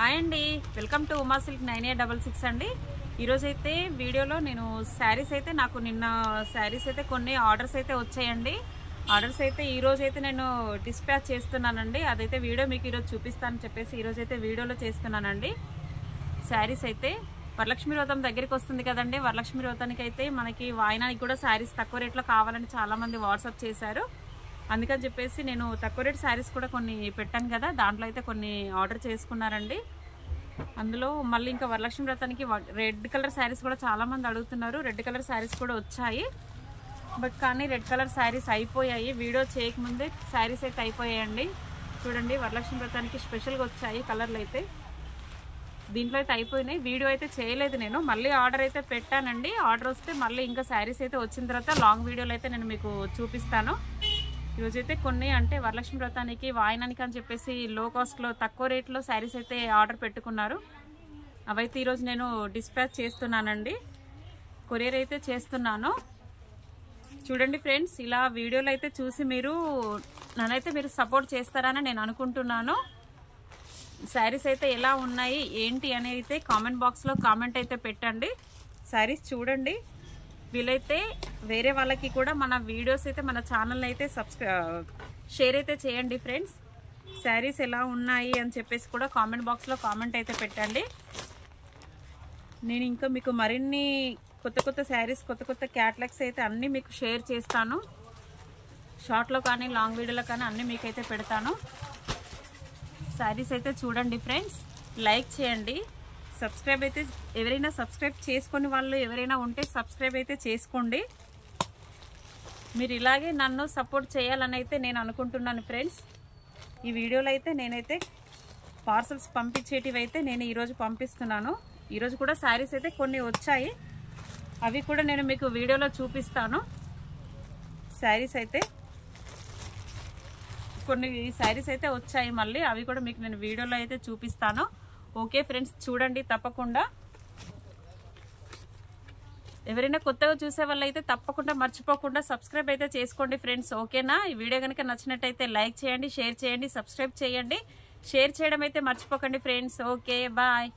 Hi అండి, welcome to Uma silk 9866 అండి. ఈరోజు అయితే వీడియోలో నేను శారీస్ అయితే నాకు నిన్న శారీస్ అయితే కొన్ని ఆర్డర్స్ అయితే వచ్చాయండి. ఆర్డర్స్ అయితే ఈరోజు అయితే నేను డిస్పాచ్ చేస్తున్నానండి. అదైతే వీడియో మీకు ఈరోజు చూపిస్తానని చెప్పేసి ఈరోజు అయితే వీడియోలో చేస్తున్నానండి. శారీస్ అయితే వరలక్ష్మి వ్రతం దగ్గరికి వస్తుంది కదండి. వరలక్ష్మి వ్రతానికి అయితే మనకి వాయినానికి కూడా శారీస్ తక్కువ రేట్లో కావాలని చాలామంది వాట్సాప్ చేశారు. అందుకని చెప్పేసి నేను తక్కువ రేట్ శారీస్ కూడా కొన్ని పెట్టాను కదా, దాంట్లో అయితే కొన్ని ఆర్డర్ చేసుకున్నారండి. అందులో మళ్ళీ ఇంకా వరలక్ష్మి వ్రతానికి రెడ్ కలర్ శారీస్ కూడా చాలామంది అడుగుతున్నారు. రెడ్ కలర్ శారీస్ కూడా వచ్చాయి, బట్ కానీ రెడ్ కలర్ శారీస్ అయిపోయాయి. వీడియో చేయకముందే శారీస్ అయితే అయిపోయాయండి. చూడండి, వరలక్ష్మి వ్రతానికి స్పెషల్గా వచ్చాయి కలర్లు అయితే. దీంట్లో అయితే అయిపోయినాయి. వీడియో అయితే చేయలేదు నేను, మళ్ళీ ఆర్డర్ అయితే పెట్టానండి. ఆర్డర్ వస్తే మళ్ళీ ఇంకా శారీస్ అయితే వచ్చిన తర్వాత లాంగ్ వీడియోలో అయితే నేను మీకు చూపిస్తాను. ఈరోజైతే కొన్ని అంటే వరలక్ష్మి వ్రతానికి వాయినానికి అని చెప్పేసి లో కాస్ట్లో తక్కువ రేట్లో శారీస్ అయితే ఆర్డర్ పెట్టుకున్నారు. అవైతే ఈరోజు నేను డిస్పాచ్ చేస్తున్నానండి, కొరియర్ అయితే చేస్తున్నాను. చూడండి ఫ్రెండ్స్, ఇలా వీడియోలు అయితే చూసి నన్నైతే మీరు సపోర్ట్ చేస్తారని నేను అనుకుంటున్నాను. శారీస్ అయితే ఎలా ఉన్నాయి ఏంటి అనేది అయితే కామెంట్ బాక్స్లో కామెంట్ అయితే పెట్టండి. శారీస్ చూడండి, వీలైతే వేరే వాళ్ళకి కూడా మన వీడియోస్ అయితే మన ఛానల్ అయితే షేర్ అయితే చేయండి ఫ్రెండ్స్. శారీస్ ఎలా ఉన్నాయి అని చెప్పేసి కూడా కామెంట్ బాక్స్లో కామెంట్ అయితే పెట్టండి. నేను ఇంకా మీకు మరిన్ని కొత్త శారీస్, కొత్త క్యాటలాగ్స్ అయితే అన్నీ మీకు షేర్ చేస్తాను. షార్ట్లో కానీ లాంగ్ వీడియోలో కానీ అన్నీ మీకైతే పెడతాను. శారీస్ అయితే చూడండి ఫ్రెండ్స్, లైక్ చేయండి, సబ్స్క్రైబ్ అయితే ఎవరైనా సబ్స్క్రైబ్ చేసుకొని వాళ్ళు ఎవరైనా ఉంటే సబ్స్క్రైబ్ అయితే చేసుకోండి. మీరు ఇలాగే నన్ను సపోర్ట్ చేయాలని అయితే నేను అనుకుంటున్నాను ఫ్రెండ్స్. ఈ వీడియోలో అయితే నేనైతే పార్సల్స్ పంపించేటివి అయితే నేను ఈరోజు పంపిస్తున్నాను. ఈరోజు కూడా శారీస్ అయితే కొన్ని వచ్చాయి, అవి కూడా నేను మీకు వీడియోలో చూపిస్తాను. శారీస్ అయితే కొన్ని శారీస్ అయితే వచ్చాయి, మళ్ళీ అవి కూడా మీకు నేను వీడియోలో అయితే చూపిస్తాను. ఓకే ఫ్రెండ్స్, చూడండి తప్పకుండా. ఎవరైనా కొత్తగా చూసే వాళ్ళు అయితే తప్పకుండా మర్చిపోకుండా సబ్స్క్రైబ్ అయితే చేసుకోండి ఫ్రెండ్స్. ఓకేనా? ఈ వీడియో కనుక నచ్చినట్టయితే లైక్ చేయండి, షేర్ చేయండి, సబ్స్క్రైబ్ చేయండి, షేర్ చేయడం అయితే మర్చిపోకండి ఫ్రెండ్స్. Okay, bye.